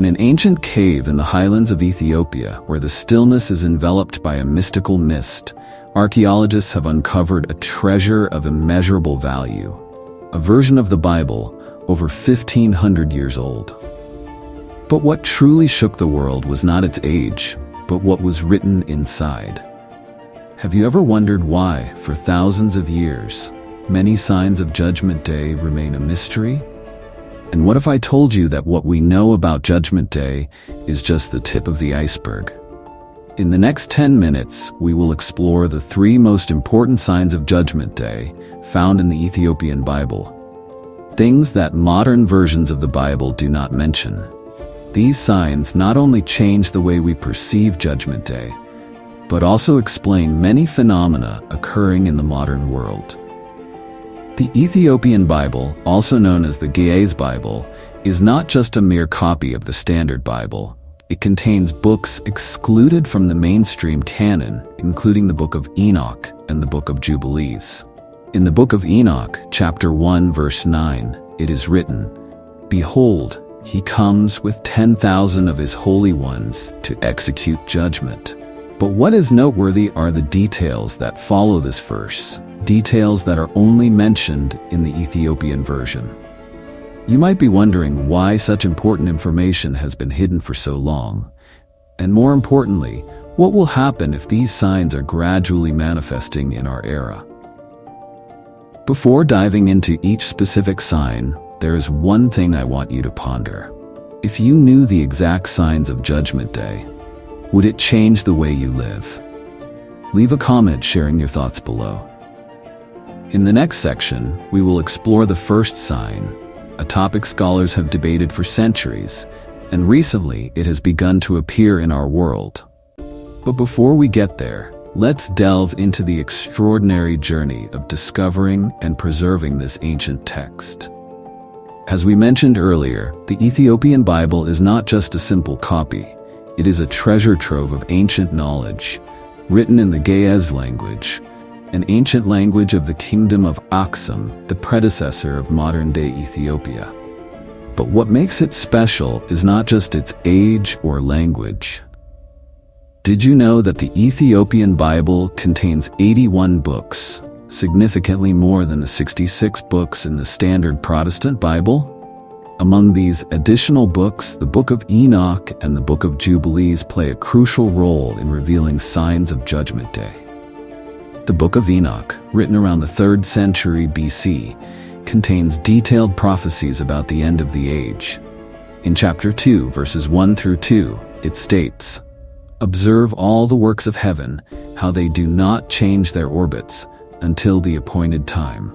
In an ancient cave in the highlands of Ethiopia, where the stillness is enveloped by a mystical mist, archaeologists have uncovered a treasure of immeasurable value, a version of the Bible over 1,500 years old. But what truly shook the world was not its age, but what was written inside. Have you ever wondered why, for thousands of years, many signs of Judgment Day remain a mystery? And what if I told you that what we know about Judgment Day is just the tip of the iceberg? In the next 10 minutes, we will explore the 3 most important signs of Judgment Day found in the Ethiopian Bible. Things that modern versions of the Bible do not mention. These signs not only change the way we perceive Judgment Day, but also explain many phenomena occurring in the modern world. The Ethiopian Bible, also known as the Ge'ez Bible, is not just a mere copy of the Standard Bible. It contains books excluded from the mainstream canon, including the Book of Enoch and the Book of Jubilees. In the Book of Enoch, chapter 1, verse 9, it is written, "Behold, he comes with 10,000 of his holy ones to execute judgment." But what is noteworthy are the details that follow this verse, details that are only mentioned in the Ethiopian version. You might be wondering why such important information has been hidden for so long, and more importantly, what will happen if these signs are gradually manifesting in our era. Before diving into each specific sign, there is one thing I want you to ponder. If you knew the exact signs of Judgment Day, would it change the way you live? Leave a comment sharing your thoughts below. In the next section, we will explore the first sign, a topic scholars have debated for centuries, and recently it has begun to appear in our world. But before we get there, let's delve into the extraordinary journey of discovering and preserving this ancient text. As we mentioned earlier, the Ethiopian Bible is not just a simple copy. It is a treasure trove of ancient knowledge, written in the Ge'ez language, an ancient language of the kingdom of Aksum, the predecessor of modern-day Ethiopia. But what makes it special is not just its age or language. Did you know that the Ethiopian Bible contains 81 books, significantly more than the 66 books in the standard Protestant Bible? Among these additional books, the Book of Enoch and the Book of Jubilees play a crucial role in revealing signs of Judgment Day. The Book of Enoch, written around the 3rd century BC, contains detailed prophecies about the end of the age. In chapter 2, verses 1 through 2, it states, "Observe all the works of heaven, how they do not change their orbits until the appointed time."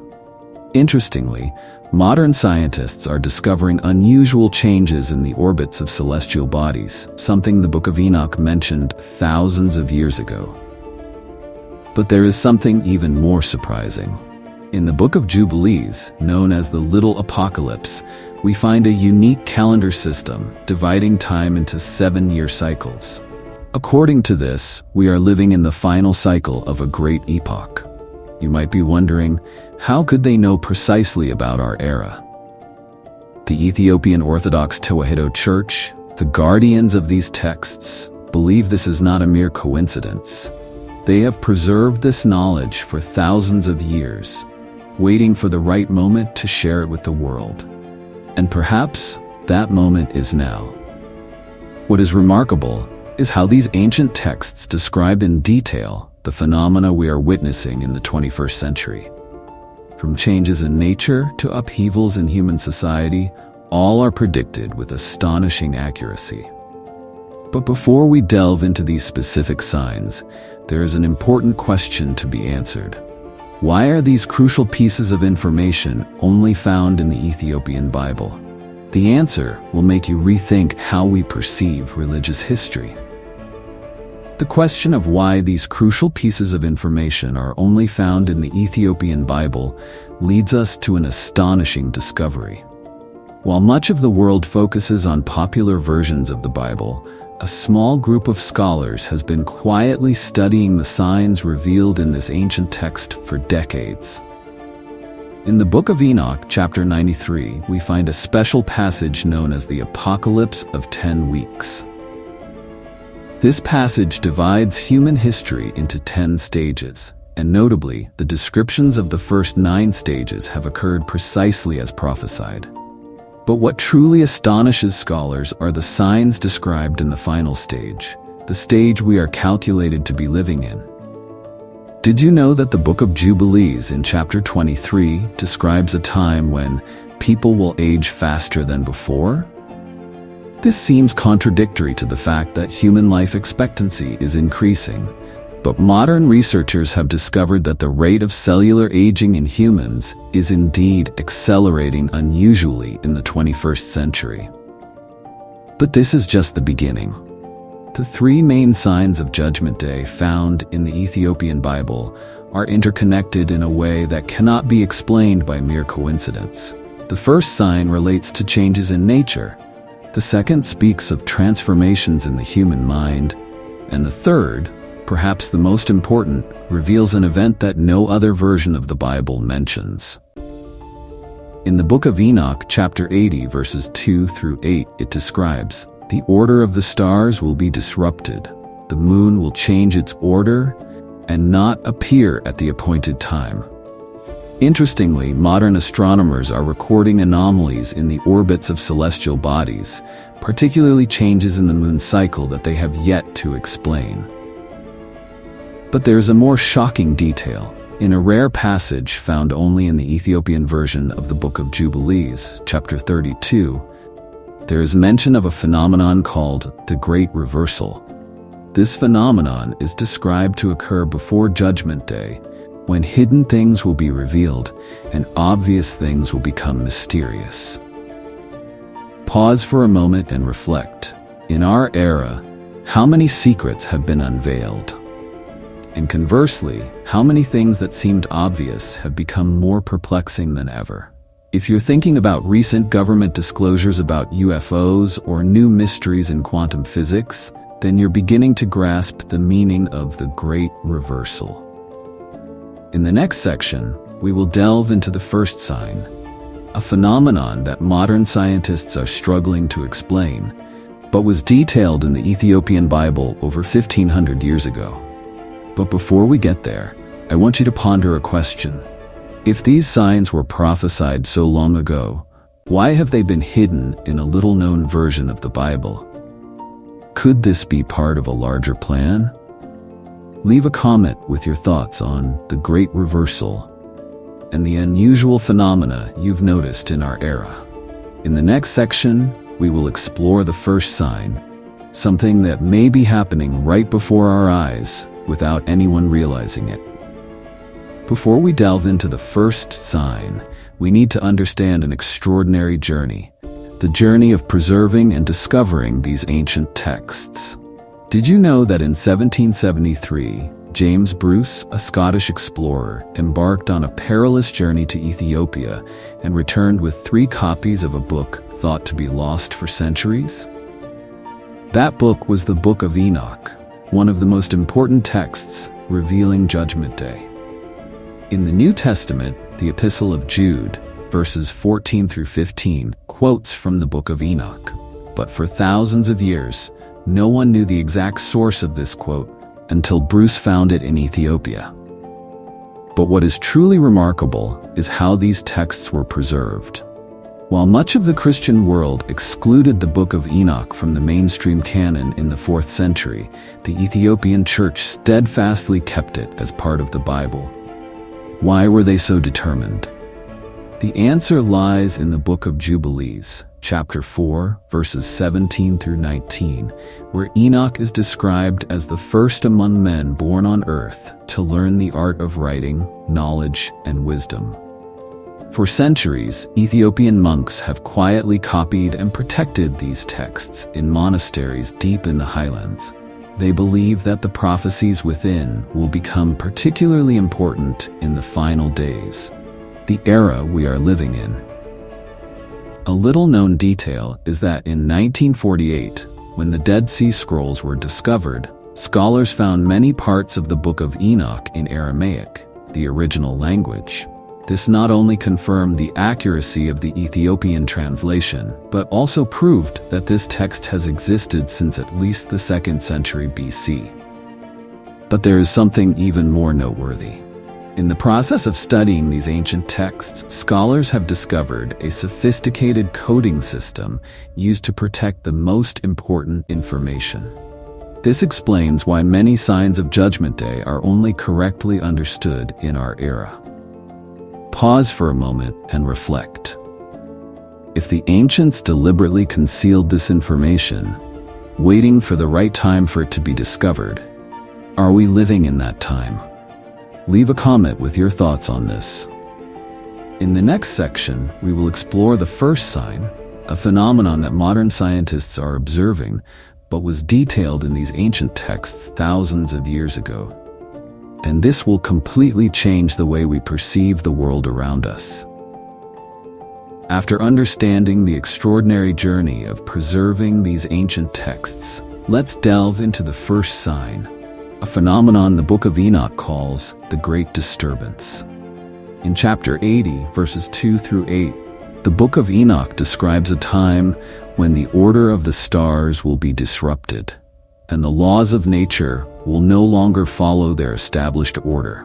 Interestingly, modern scientists are discovering unusual changes in the orbits of celestial bodies, something the Book of Enoch mentioned thousands of years ago. But there is something even more surprising. In the Book of Jubilees, known as the Little Apocalypse, we find a unique calendar system dividing time into 7-year cycles. According to this, we are living in the final cycle of a great epoch. You might be wondering, how could they know precisely about our era? The Ethiopian Orthodox Tewahedo Church, the guardians of these texts, believe this is not a mere coincidence. They have preserved this knowledge for thousands of years, waiting for the right moment to share it with the world. And perhaps that moment is now. What is remarkable is how these ancient texts describe in detail the phenomena we are witnessing in the 21st century. From changes in nature to upheavals in human society, all are predicted with astonishing accuracy. But before we delve into these specific signs, there is an important question to be answered. Why are these crucial pieces of information only found in the Ethiopian Bible? The answer will make you rethink how we perceive religious history. The question of why these crucial pieces of information are only found in the Ethiopian Bible leads us to an astonishing discovery. While much of the world focuses on popular versions of the Bible, a small group of scholars has been quietly studying the signs revealed in this ancient text for decades. In the Book of Enoch, chapter 93, we find a special passage known as the Apocalypse of 10 Weeks. This passage divides human history into 10 stages, and notably, the descriptions of the first 9 stages have occurred precisely as prophesied. But what truly astonishes scholars are the signs described in the final stage, the stage we are calculated to be living in. Did you know that the Book of Jubilees in chapter 23 describes a time when people will age faster than before? This seems contradictory to the fact that human life expectancy is increasing, but modern researchers have discovered that the rate of cellular aging in humans is indeed accelerating unusually in the 21st century. But this is just the beginning. The 3 main signs of Judgment Day found in the Ethiopian Bible are interconnected in a way that cannot be explained by mere coincidence. The first sign relates to changes in nature. The second speaks of transformations in the human mind. And the third, perhaps the most important, reveals an event that no other version of the Bible mentions. In the Book of Enoch, chapter 80, verses 2 through 8, it describes, "The order of the stars will be disrupted. The moon will change its order and not appear at the appointed time." Interestingly, modern astronomers are recording anomalies in the orbits of celestial bodies, particularly changes in the moon's cycle that they have yet to explain. But there's a more shocking detail. In a rare passage found only in the Ethiopian version of the Book of Jubilees, chapter 32, there is mention of a phenomenon called the Great Reversal. This phenomenon is described to occur before Judgment Day, when hidden things will be revealed and obvious things will become mysterious. Pause for a moment and reflect. In our era, how many secrets have been unveiled? And conversely, how many things that seemed obvious have become more perplexing than ever? If you're thinking about recent government disclosures about UFOs or new mysteries in quantum physics, then you're beginning to grasp the meaning of the Great Reversal. In the next section, we will delve into the first sign, a phenomenon that modern scientists are struggling to explain, but was detailed in the Ethiopian Bible over 1,500 years ago. But before we get there, I want you to ponder a question. If these signs were prophesied so long ago, why have they been hidden in a little-known version of the Bible? Could this be part of a larger plan? Leave a comment with your thoughts on the Great Reversal and the unusual phenomena you've noticed in our era. In the next section, we will explore the first sign, something that may be happening right before our eyes without anyone realizing it. Before we delve into the first sign, we need to understand an extraordinary journey, the journey of preserving and discovering these ancient texts. Did you know that in 1773, James Bruce, a Scottish explorer, embarked on a perilous journey to Ethiopia and returned with 3 copies of a book thought to be lost for centuries? That book was the Book of Enoch, one of the most important texts revealing Judgment Day. In the New Testament, the Epistle of Jude, verses 14 through 15, quotes from the Book of Enoch. But for thousands of years, no one knew the exact source of this quote until Bruce found it in Ethiopia. But what is truly remarkable is how these texts were preserved. While much of the Christian world excluded the Book of Enoch from the mainstream canon in the 4th century, the Ethiopian church steadfastly kept it as part of the Bible. Why were they so determined? The answer lies in the Book of Jubilees, chapter 4, verses 17 through 19, where Enoch is described as the first among men born on earth to learn the art of writing, knowledge, and wisdom. For centuries, Ethiopian monks have quietly copied and protected these texts in monasteries deep in the highlands. They believe that the prophecies within will become particularly important in the final days, the era we are living in. A little-known detail is that in 1948, when the Dead Sea Scrolls were discovered, scholars found many parts of the Book of Enoch in Aramaic, the original language. This not only confirmed the accuracy of the Ethiopian translation, but also proved that this text has existed since at least the 2nd century BC. But there is something even more noteworthy. In the process of studying these ancient texts, scholars have discovered a sophisticated coding system used to protect the most important information. This explains why many signs of Judgment Day are only correctly understood in our era. Pause for a moment and reflect. If the ancients deliberately concealed this information, waiting for the right time for it to be discovered, are we living in that time? Leave a comment with your thoughts on this. In the next section, we will explore the first sign, a phenomenon that modern scientists are observing, but was detailed in these ancient texts thousands of years ago. And this will completely change the way we perceive the world around us. After understanding the extraordinary journey of preserving these ancient texts, let's delve into the first sign, a phenomenon the Book of Enoch calls the Great Disturbance. In chapter 80, verses 2 through 8, the Book of Enoch describes a time when the order of the stars will be disrupted, and the laws of nature will no longer follow their established order.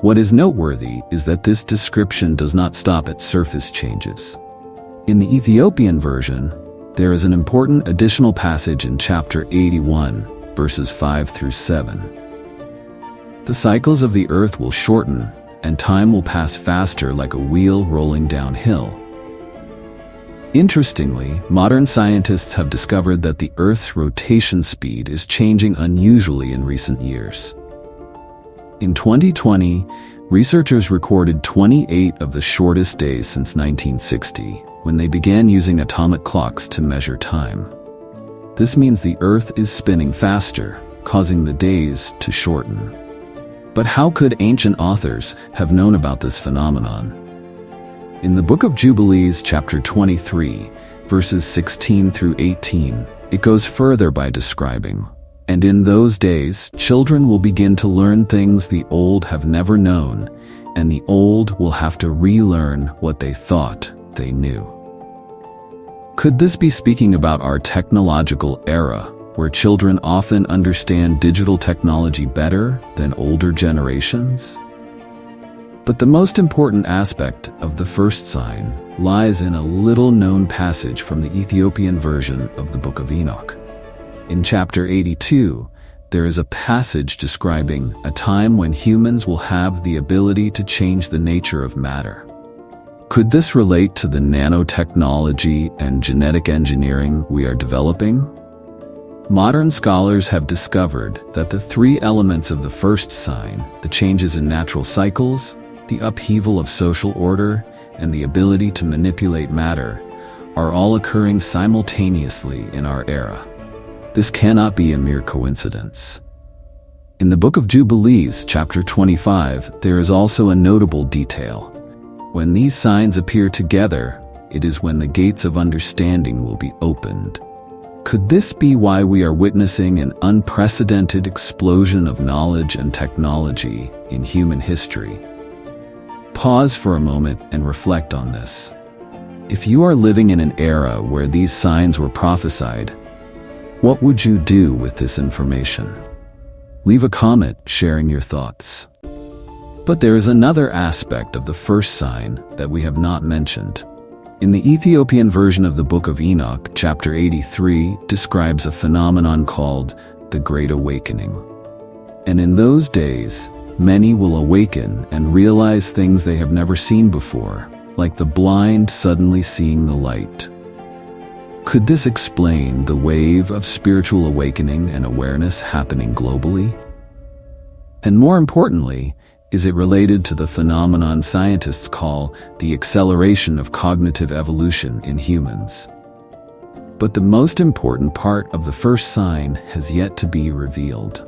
What is noteworthy is that this description does not stop at surface changes. In the Ethiopian version, there is an important additional passage in chapter 81, verses 5 through 7. The cycles of the earth will shorten, and time will pass faster like a wheel rolling downhill. Interestingly, modern scientists have discovered that the Earth's rotation speed is changing unusually in recent years. In 2020, researchers recorded 28 of the shortest days since 1960, when they began using atomic clocks to measure time. This means the Earth is spinning faster, causing the days to shorten. But how could ancient authors have known about this phenomenon? In the Book of Jubilees, chapter 23, verses 16 through 18, it goes further by describing, "And in those days, children will begin to learn things the old have never known, and the old will have to relearn what they thought they knew." Could this be speaking about our technological era, where children often understand digital technology better than older generations? But the most important aspect of the first sign lies in a little-known passage from the Ethiopian version of the Book of Enoch. In chapter 82, there is a passage describing a time when humans will have the ability to change the nature of matter. Could this relate to the nanotechnology and genetic engineering we are developing? Modern scholars have discovered that the 3 elements of the first sign, the changes in natural cycles, the upheaval of social order, and the ability to manipulate matter, are all occurring simultaneously in our era. This cannot be a mere coincidence. In the Book of Jubilees, chapter 25, there is also a notable detail. When these signs appear together, it is when the gates of understanding will be opened. Could this be why we are witnessing an unprecedented explosion of knowledge and technology in human history? Pause for a moment and reflect on this. If you are living in an era where these signs were prophesied, what would you do with this information? Leave a comment sharing your thoughts. But there is another aspect of the first sign that we have not mentioned. In the Ethiopian version of the Book of Enoch, chapter 83 describes a phenomenon called the Great Awakening. And in those days, many will awaken and realize things they have never seen before, like the blind suddenly seeing the light. Could this explain the wave of spiritual awakening and awareness happening globally? And more importantly, is it related to the phenomenon scientists call the acceleration of cognitive evolution in humans? But the most important part of the first sign has yet to be revealed.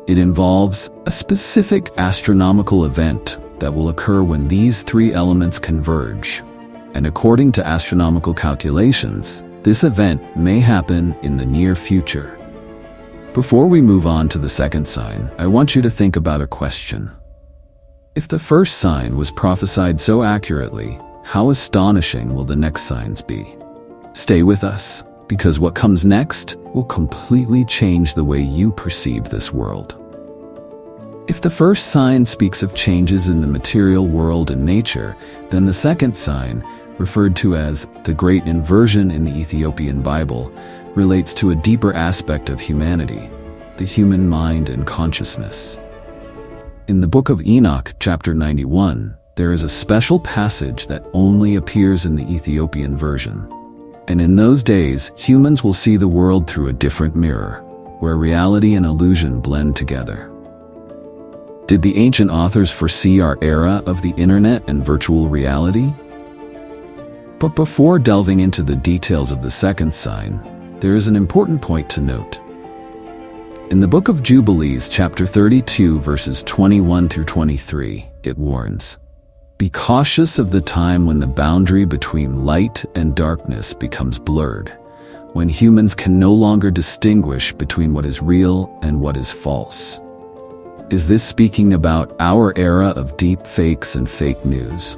It involves a specific astronomical event that will occur when these 3 elements converge. And according to astronomical calculations, this event may happen in the near future. Before we move on to the second sign, I want you to think about a question. If the first sign was prophesied so accurately, how astonishing will the next signs be? Stay with us, because what comes next will completely change the way you perceive this world. If the first sign speaks of changes in the material world and nature, then the second sign, referred to as the Great Inversion in the Ethiopian Bible, relates to a deeper aspect of humanity, the human mind and consciousness. In the book of Enoch, chapter 91, there is a special passage that only appears in the Ethiopian version. And in those days, humans will see the world through a different mirror, where reality and illusion blend together. Did the ancient authors foresee our era of the internet and virtual reality? But before delving into the details of the second sign, there is an important point to note. In the book of Jubilees, chapter 32, verses 21 through 23, it warns, "Be cautious of the time when the boundary between light and darkness becomes blurred, when humans can no longer distinguish between what is real and what is false." Is this speaking about our era of deep fakes and fake news?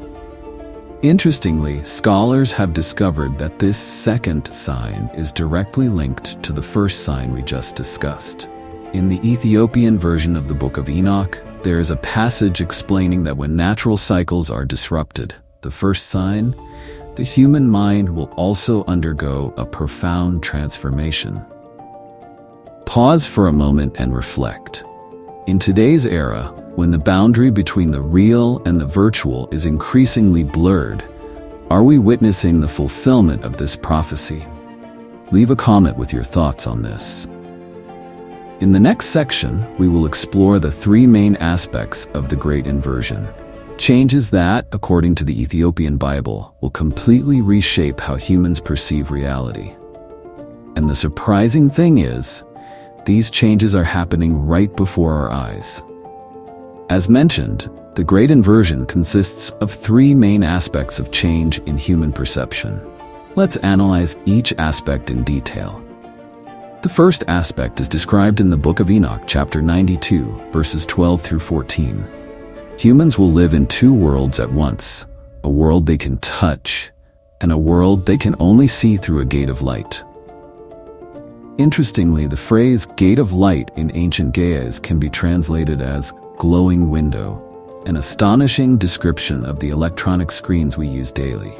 Interestingly, scholars have discovered that this second sign is directly linked to the first sign we just discussed. In the Ethiopian version of the Book of Enoch, there is a passage explaining that when natural cycles are disrupted, the first sign, the human mind will also undergo a profound transformation. Pause for a moment and reflect. In today's era, when the boundary between the real and the virtual is increasingly blurred, are we witnessing the fulfillment of this prophecy? Leave a comment with your thoughts on this. In the next section, we will explore the three main aspects of the Great Inversion. Changes that, according to the Ethiopian Bible, will completely reshape how humans perceive reality. And the surprising thing is, these changes are happening right before our eyes. As mentioned, the Great Inversion consists of three main aspects of change in human perception. Let's analyze each aspect in detail. The first aspect is described in the book of Enoch, chapter 92, verses 12 through 14. Humans will live in two worlds at once, a world they can touch, and a world they can only see through a gate of light. Interestingly, the phrase gate of light in ancient Ge'ez can be translated as glowing window, an astonishing description of the electronic screens we use daily.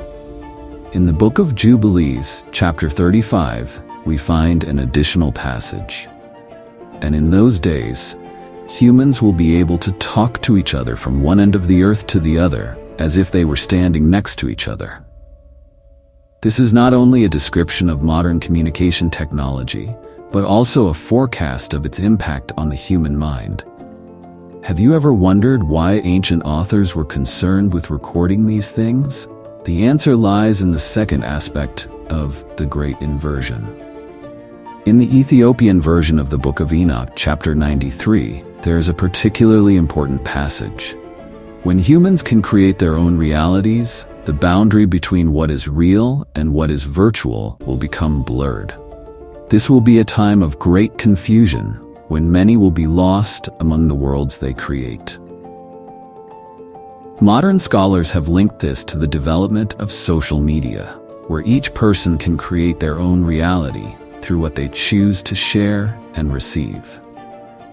In the book of Jubilees, chapter 35, we find an additional passage. And in those days, humans will be able to talk to each other from one end of the earth to the other, as if they were standing next to each other. This is not only a description of modern communication technology, but also a forecast of its impact on the human mind. Have you ever wondered why ancient authors were concerned with recording these things? The answer lies in the second aspect of the Great Inversion. In the Ethiopian version of the Book of Enoch, chapter 93, there is a particularly important passage. When humans can create their own realities, the boundary between what is real and what is virtual will become blurred. This will be a time of great confusion, when many will be lost among the worlds they create. Modern scholars have linked this to the development of social media, where each person can create their own reality through what they choose to share and receive.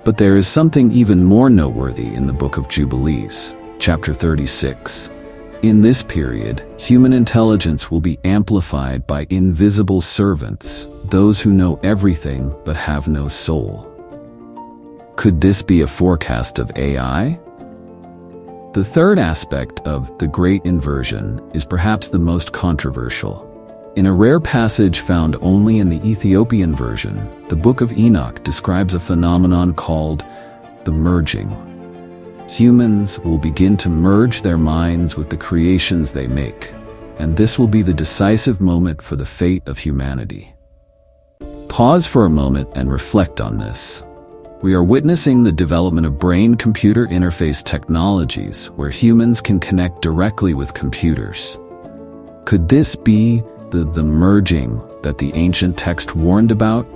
But there is something even more noteworthy in the book of Jubilees, chapter 36. In this period, human intelligence will be amplified by invisible servants, those who know everything but have no soul. Could this be a forecast of AI? The third aspect of the Great Inversion is perhaps the most controversial. In a rare passage found only in the Ethiopian version, the Book of Enoch describes a phenomenon called the merging. Humans will begin to merge their minds with the creations they make, and this will be the decisive moment for the fate of humanity. Pause for a moment and reflect on this. We are witnessing the development of brain-computer interface technologies where humans can connect directly with computers. Could this be the merging that the ancient text warned about?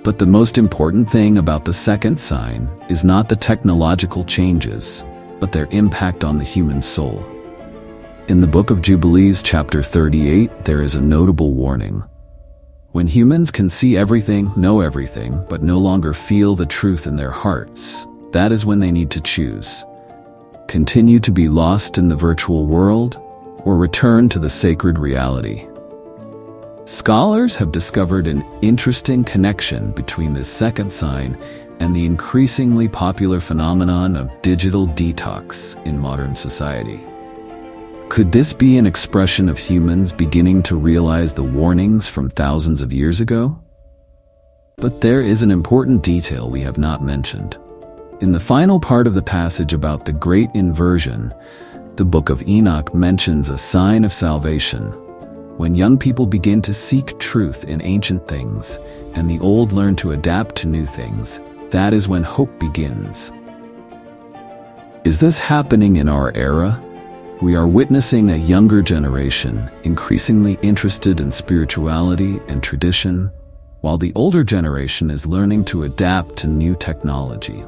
But the most important thing about the second sign is not the technological changes, but their impact on the human soul. In the Book of Jubilees, chapter 38, there is a notable warning. When humans can see everything, know everything, but no longer feel the truth in their hearts, that is when they need to choose. Continue to be lost in the virtual world, or return to the sacred reality. Scholars have discovered an interesting connection between this second sign and the increasingly popular phenomenon of digital detox in modern society. Could this be an expression of humans beginning to realize the warnings from thousands of years ago? But there is an important detail we have not mentioned. In the final part of the passage about the great inversion, the Book of Enoch mentions a sign of salvation. When young people begin to seek truth in ancient things, and the old learn to adapt to new things, that is when hope begins. Is this happening in our era? We are witnessing a younger generation increasingly interested in spirituality and tradition, while the older generation is learning to adapt to new technology.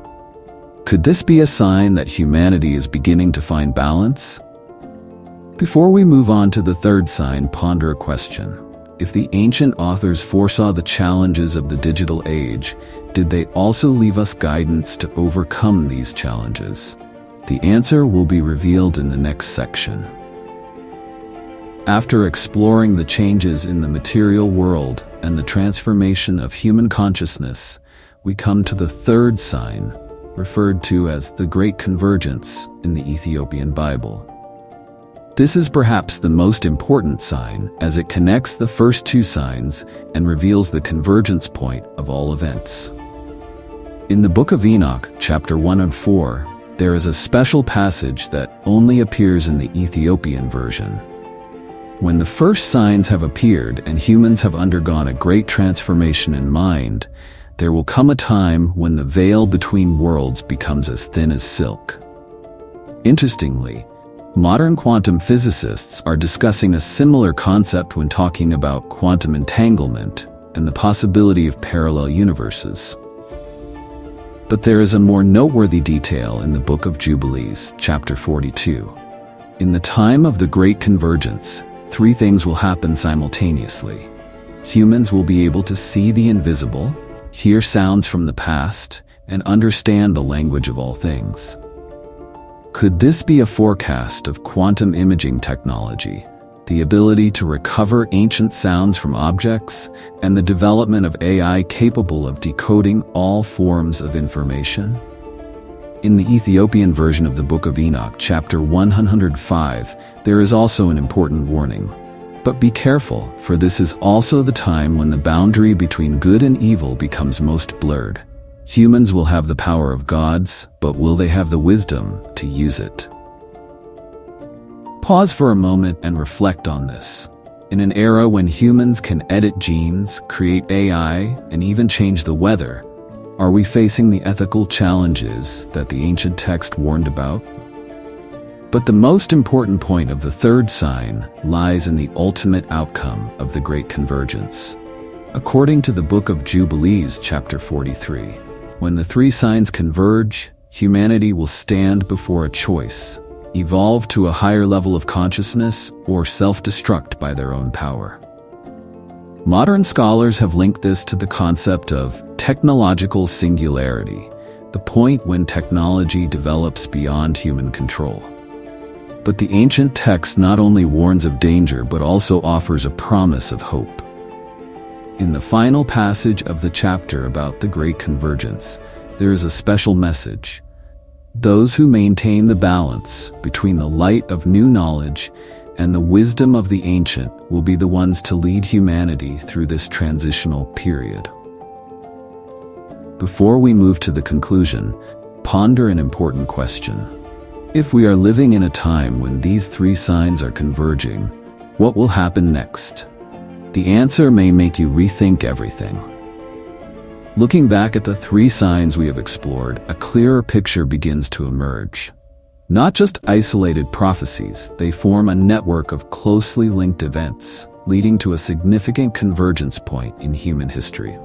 Could this be a sign that humanity is beginning to find balance? Before we move on to the third sign, ponder a question. If the ancient authors foresaw the challenges of the digital age, did they also leave us guidance to overcome these challenges? The answer will be revealed in the next section. After exploring the changes in the material world and the transformation of human consciousness, we come to the third sign, referred to as the Great Convergence in the Ethiopian Bible. This is perhaps the most important sign, as it connects the first two signs and reveals the convergence point of all events. In the Book of Enoch, chapter 1 and 4, there is a special passage that only appears in the Ethiopian version. When the first signs have appeared and humans have undergone a great transformation in mind, there will come a time when the veil between worlds becomes as thin as silk. Interestingly, modern quantum physicists are discussing a similar concept when talking about quantum entanglement and the possibility of parallel universes. But there is a more noteworthy detail in the Book of Jubilees, chapter 42. In the time of the Great Convergence, three things will happen simultaneously. Humans will be able to see the invisible, hear sounds from the past, and understand the language of all things. Could this be a forecast of quantum imaging technology, the ability to recover ancient sounds from objects, and the development of AI capable of decoding all forms of information? In the Ethiopian version of the Book of Enoch, chapter 105, there is also an important warning. But be careful, for this is also the time when the boundary between good and evil becomes most blurred. Humans will have the power of gods, but will they have the wisdom to use it? Pause for a moment and reflect on this. In an era when humans can edit genes, create AI, and even change the weather, are we facing the ethical challenges that the ancient text warned about? But the most important point of the third sign lies in the ultimate outcome of the Great Convergence. According to the Book of Jubilees, chapter 43, when the three signs converge, humanity will stand before a choice: evolve to a higher level of consciousness or self-destruct by their own power. Modern scholars have linked this to the concept of technological singularity, the point when technology develops beyond human control. But the ancient text not only warns of danger but also offers a promise of hope. In the final passage of the chapter about the Great Convergence, there is a special message. Those who maintain the balance between the light of new knowledge and the wisdom of the ancient will be the ones to lead humanity through this transitional period. Before we move to the conclusion, ponder an important question. If we are living in a time when these three signs are converging, what will happen next? The answer may make you rethink everything. Looking back at the three signs we have explored, a clearer picture begins to emerge. Not just isolated prophecies, they form a network of closely linked events, leading to a significant convergence point in human history.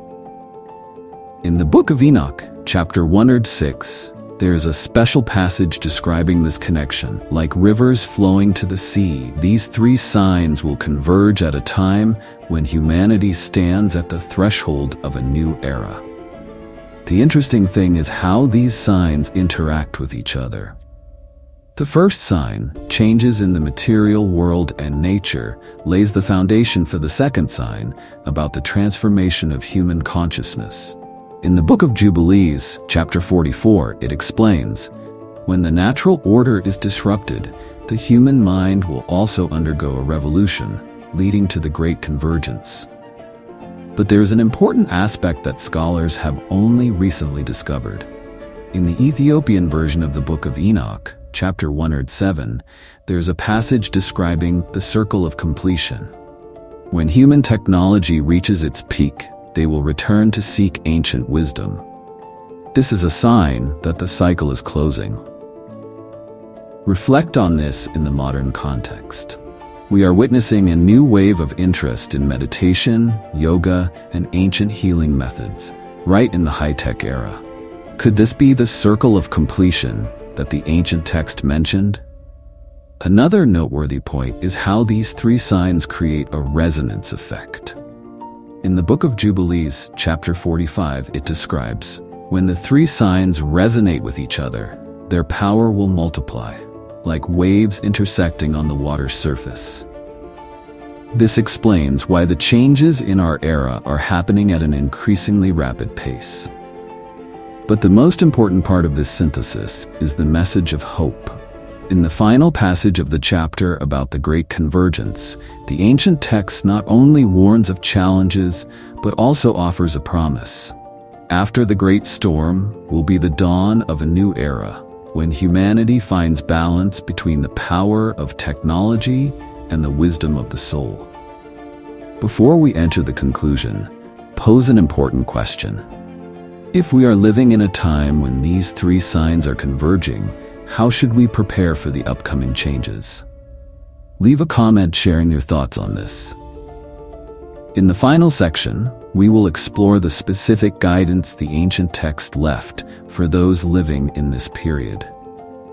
In the Book of Enoch, chapter 106, There is a special passage describing this connection. Like rivers flowing to the sea, these three signs will converge at a time when humanity stands at the threshold of a new era. The interesting thing is how these signs interact with each other. The first sign, changes in the material world and nature, lays the foundation for the second sign, about the transformation of human consciousness. In the Book of Jubilees, chapter 44, it explains, when the natural order is disrupted, the human mind will also undergo a revolution, leading to the Great Convergence. But there is an important aspect that scholars have only recently discovered. In the Ethiopian version of the Book of Enoch, chapter 107, there is a passage describing the circle of completion. When human technology reaches its peak, they will return to seek ancient wisdom. This is a sign that the cycle is closing. Reflect on this in the modern context. We are witnessing a new wave of interest in meditation, yoga, and ancient healing methods, right in the high-tech era. Could this be the circle of completion that the ancient text mentioned? Another noteworthy point is how these three signs create a resonance effect. In the Book of Jubilees, chapter 45, it describes, when the three signs resonate with each other, their power will multiply, like waves intersecting on the water's surface. This explains why the changes in our era are happening at an increasingly rapid pace. But the most important part of this synthesis is the message of hope. In the final passage of the chapter about the Great Convergence, the ancient text not only warns of challenges, but also offers a promise. After the great storm will be the dawn of a new era, when humanity finds balance between the power of technology and the wisdom of the soul. Before we enter the conclusion, pose an important question. If we are living in a time when these three signs are converging, how should we prepare for the upcoming changes? Leave a comment sharing your thoughts on this. In the final section, we will explore the specific guidance the ancient text left for those living in this period.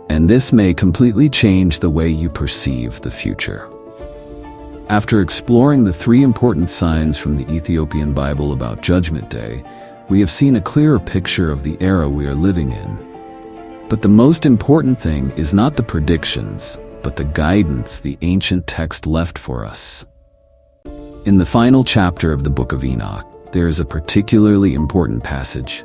And this may completely change the way you perceive the future. After exploring the three important signs from the Ethiopian Bible about Judgment Day, we have seen a clearer picture of the era we are living in. But the most important thing is not the predictions, but the guidance the ancient text left for us. In the final chapter of the Book of Enoch, there is a particularly important passage.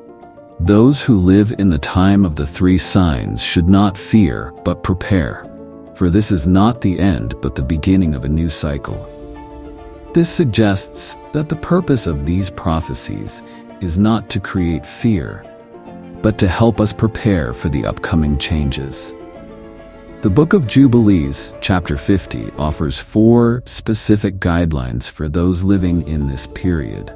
Those who live in the time of the three signs should not fear, but prepare, for this is not the end, but the beginning of a new cycle. This suggests that the purpose of these prophecies is not to create fear, but to help us prepare for the upcoming changes. The Book of Jubilees, chapter 50, offers 4 specific guidelines for those living in this period.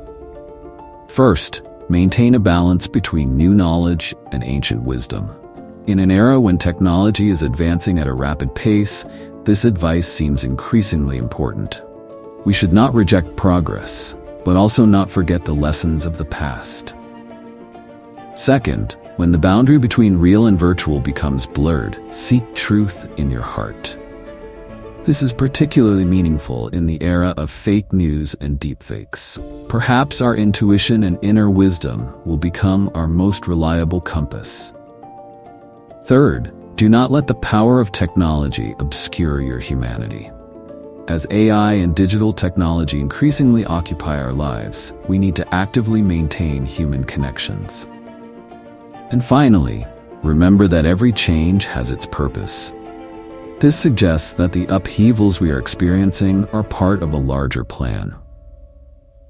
First, maintain a balance between new knowledge and ancient wisdom. In an era when technology is advancing at a rapid pace, this advice seems increasingly important. We should not reject progress, but also not forget the lessons of the past. Second, when the boundary between real and virtual becomes blurred, seek truth in your heart. This is particularly meaningful in the era of fake news and deepfakes. Perhaps our intuition and inner wisdom will become our most reliable compass. Third, do not let the power of technology obscure your humanity. As AI and digital technology increasingly occupy our lives, we need to actively maintain human connections. And finally, remember that every change has its purpose. This suggests that the upheavals we are experiencing are part of a larger plan.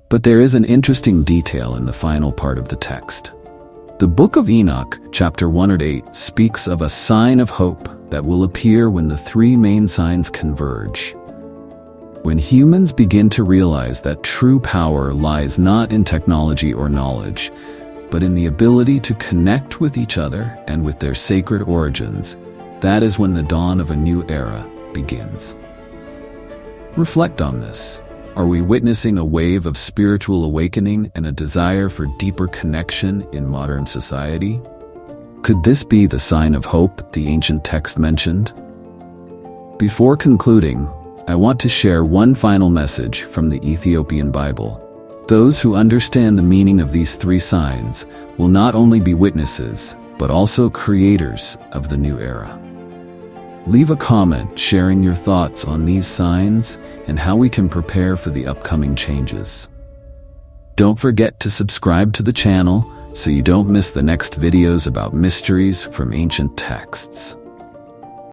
But there is an interesting detail in the final part of the text. The Book of Enoch, chapter 108, speaks of a sign of hope that will appear when the 3 main signs converge. When humans begin to realize that true power lies not in technology or knowledge, but in the ability to connect with each other and with their sacred origins, that is when the dawn of a new era begins. Reflect on this. Are we witnessing a wave of spiritual awakening and a desire for deeper connection in modern society? Could this be the sign of hope the ancient text mentioned? Before concluding, I want to share one final message from the Ethiopian Bible. Those who understand the meaning of these three signs will not only be witnesses, but also creators of the new era. Leave a comment sharing your thoughts on these signs and how we can prepare for the upcoming changes. Don't forget to subscribe to the channel so you don't miss the next videos about mysteries from ancient texts.